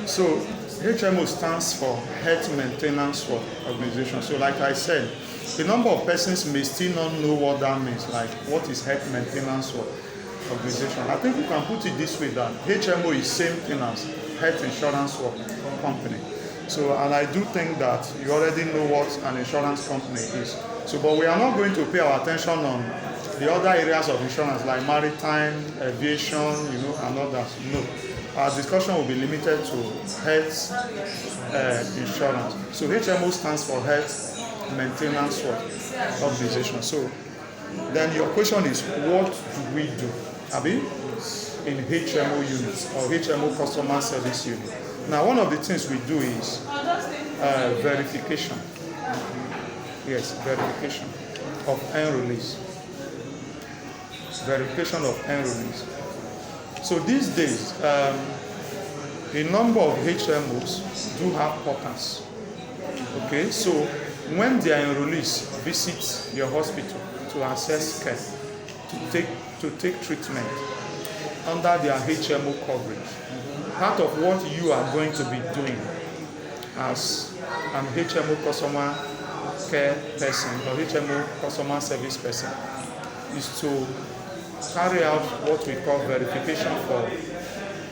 So HMO stands for Health Maintenance Organization. So like I said, a number of persons may still not know what that means, like what is Health Maintenance Organization. I think you can put it this way, that HMO is same thing as Health Insurance Company. So, and I do think that you already know what an insurance company is. So, but we are not going to pay our attention on the other areas of insurance like maritime, aviation, and others. No. Our discussion will be limited to health insurance. So HMO stands for Health Maintenance Organization. So then your question is, what do we do? Abi? In HMO units or HMO customer service unit. Now, one of the things we do is verification. Yes, verification of enrollees. Verification of enrollees. So these days, a number of HMOs do have portals. Okay, so when their enrollees visit your hospital to access care, to take treatment under their HMO coverage, part of what you are going to be doing as an HMO customer care person or HMO customer service person is to carry out what we call verification for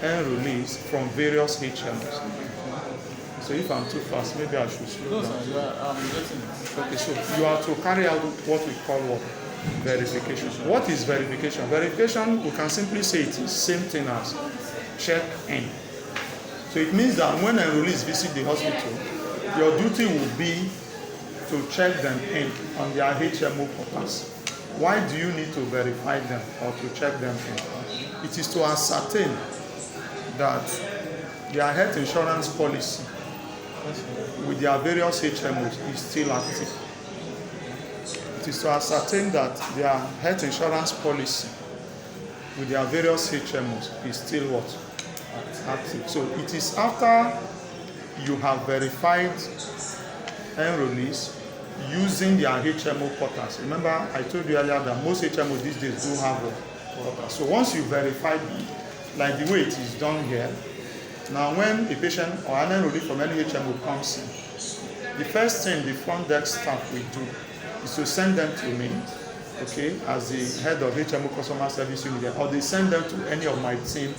enrollees from various HMOs. So if I'm too fast, maybe I should slow down. Okay, so you are to carry out what we call what? Verification. What is verification? Verification, we can simply say it is the same thing as check-in. So it means that when enrollees visit the hospital, your duty will be to check them in on their HMO portals. Why do you need to verify them or to check them in? It is to ascertain that their health insurance policy with their various HMOs is still active. It is to ascertain that their health insurance policy with their various HMOs is still what? Active. So it is after you have verified enrollees using their HMO portals. Remember, I told you earlier that most HMOs these days do have a portal. So once you verify, like the way it is done here, now when a patient or an enrollee from any HMO comes in, the first thing the front desk staff will do is to send them to me, okay, as the head of HMO customer service unit, or they send them to any of my team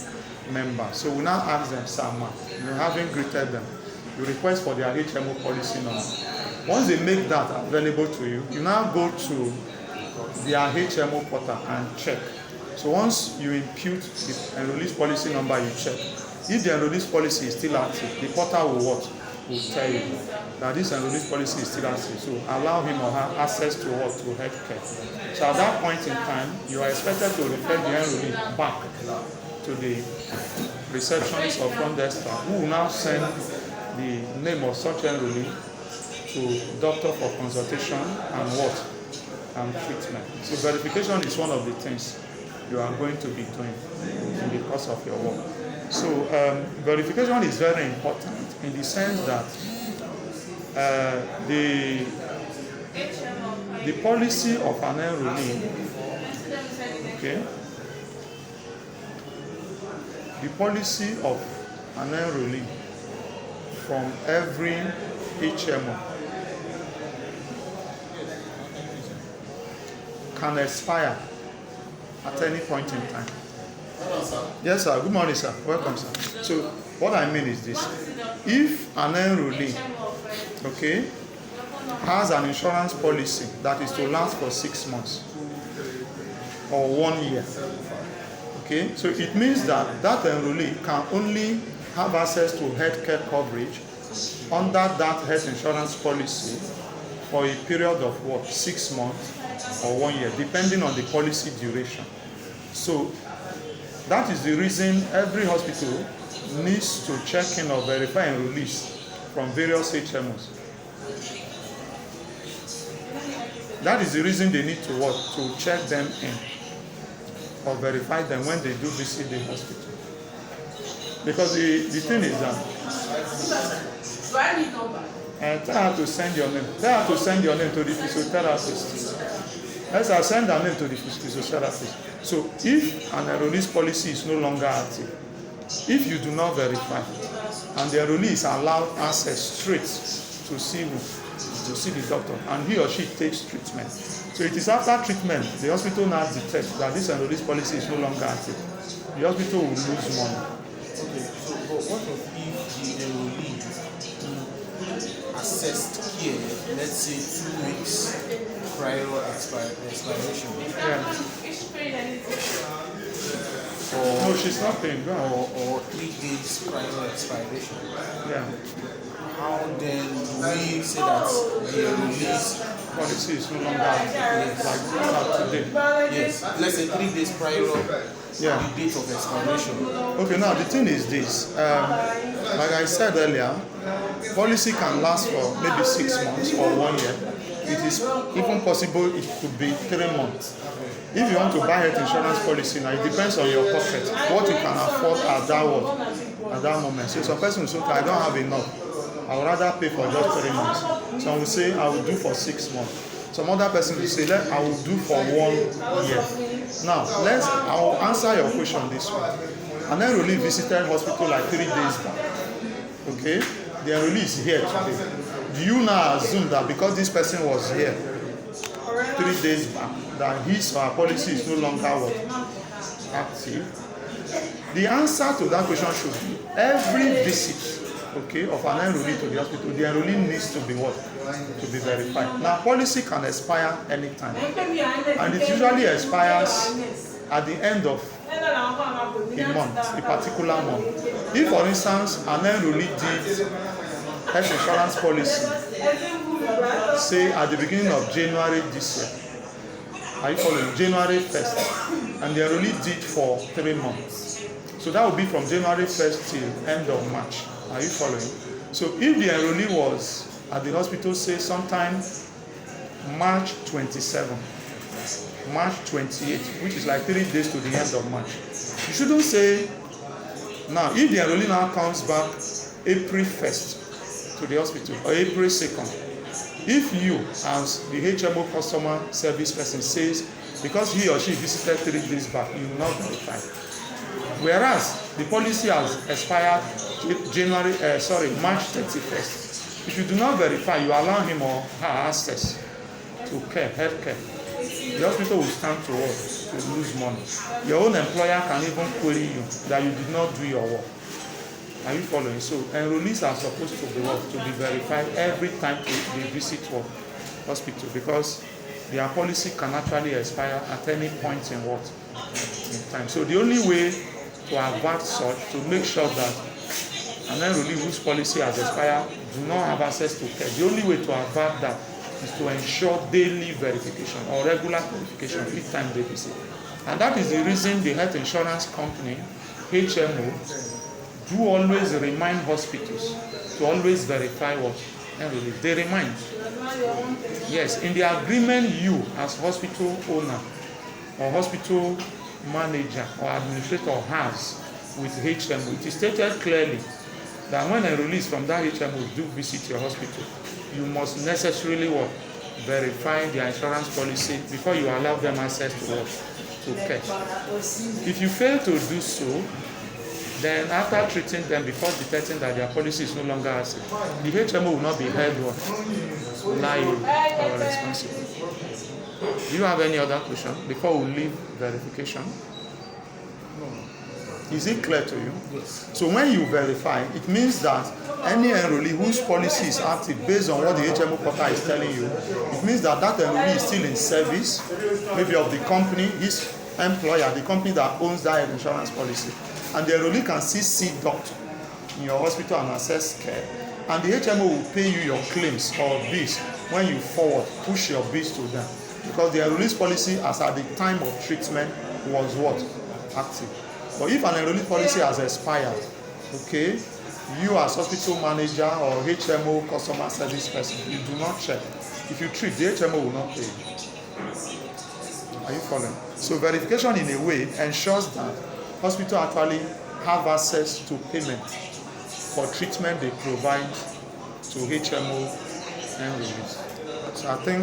members. So we now ask them, Sama, having greeted them, you request for their HMO policy number. Once they make that available to you, you now go to their HMO portal and check. So once you impute the enrollee's policy number, you check. If the enrollee's policy is still active, the portal will what? Will tell you that this enrollee's policy is still active. So allow him or her access to what? To healthcare. So at that point in time, you are expected to refer the enrollee back to the receptionist or front desk staff, who will now send the name of such enrollee to doctor for consultation and what? And treatment. So verification is one of the things you are going to be doing in the course of your work. So verification is very important in the sense that the policy of an enrollee, okay, the policy of an enrollee from every HMO can expire at any point in time. Hello, sir. Yes, sir. Good morning, sir. Welcome, sir. So, what I mean is this. If an enrollee, okay, has an insurance policy that is to last for 6 months or 1 year, okay, so it means that that enrollee can only have access to healthcare coverage under that health insurance policy for a period of what? 6 months or 1 year, depending on the policy duration. So that is the reason every hospital needs to check in or verify enrollees from various HMOs. That is the reason they need to what? To check them in or verify them when they do visit the hospital. Because the thing is that tell her to send your name. Tell her to send your name to the physiotherapist. Let's send her name to the physiotherapist. So if an enrollee's policy is no longer active, If you do not verify, and the enrollee is allowed access straight to see who, to see the doctor, and he or she takes treatment. So it is after treatment the hospital now detects that this enrollee's policy is no longer active. The hospital will lose money. Okay, so but what if the enrollee assessed care, let's say 2 weeks prior expiration? Yeah. No, she's not paying. Go on. Or 3 days prior expiration? Yeah. How then do we say that the enrollee's Policy is no longer active, like today. yes, let's say 3 days prior Yeah. the date of expiration? Okay, now the thing is this. Like I said earlier, policy can last for maybe 6 months or 1 year. It is even possible it could be 3 months. If you want to buy health insurance policy, now it depends on your pocket, what you can afford at that moment. So some person will say, I don't have enough. I would rather pay for just 3 months. Some will say, I will do for 6 months. Some other person will say, I will do for 1 year. Now, I will answer your question this way. An enrollee visited hospital like 3 days back. Okay? The enrollee is here today. Do you now assume that because this person was here 3 days back, that his or her policy is no longer active? The answer to that question should be every visit, okay, of an enrollee to the hospital, the enrollee needs to be what? To be verified. Now, policy can expire anytime, and it usually expires at the end of a month, a particular month. If, for instance, an enrollee did health insurance policy, say at the beginning of January this year, are you following? January 1st, and the enrollee did for 3 months. So that would be from January 1st till end of March. Are you following? So if the enrollee was at the hospital, say sometime March 27, March 28, which is like 3 days to the end of March, you shouldn't say, now if the enrollee now comes back April 1st to the hospital, or April 2nd, if you as the HMO customer service person says, because he or she visited 3 days back, you will not verify. Whereas the policy has expired March 31st. If you do not verify, you allow him or her access to health care. The hospital will stand to lose money. Your own employer can even query you that you did not do your work. Are you following? So enrollees are supposed to be verified every time they visit hospital, because their policy can actually expire at any point in time. So the only way to avert such, to make sure that an enrollee whose policy has expired do not have access to care, the only way to avert that is to ensure daily verification or regular verification each time they visit. And that is the reason the health insurance company, HMO, do always remind hospitals to always verify what enrollees. They remind. Yes, in the agreement you as hospital owner or hospital manager or administrator has with HMO, it is stated clearly that when enrollees from that HMO do visit your hospital, you must necessarily verify their insurance policy before you allow them access to care. If you fail to do so, then after treating them, before detecting that their policy is no longer active, the HMO will not be held liable or responsible. Do you have any other question before we leave verification? Is it clear to you? Yes. So when you verify, it means that any enrollee whose policy is active based on what the HMO portal is telling you, it means that enrollee is still in service, maybe of the company, his employer, the company that owns that insurance policy. And the enrollee can still see doctor in your hospital and access care. And the HMO will pay you your claims or bills when you push your bills to them. Because the enrollee's policy as at the time of treatment was active. But if an enrollee policy has expired, okay, you as hospital manager or HMO customer service person, you do not check. If you treat, the HMO will not pay you. Are you following? So verification in a way ensures that hospital actually have access to payment for treatment they provide to HMO enrollees. So I think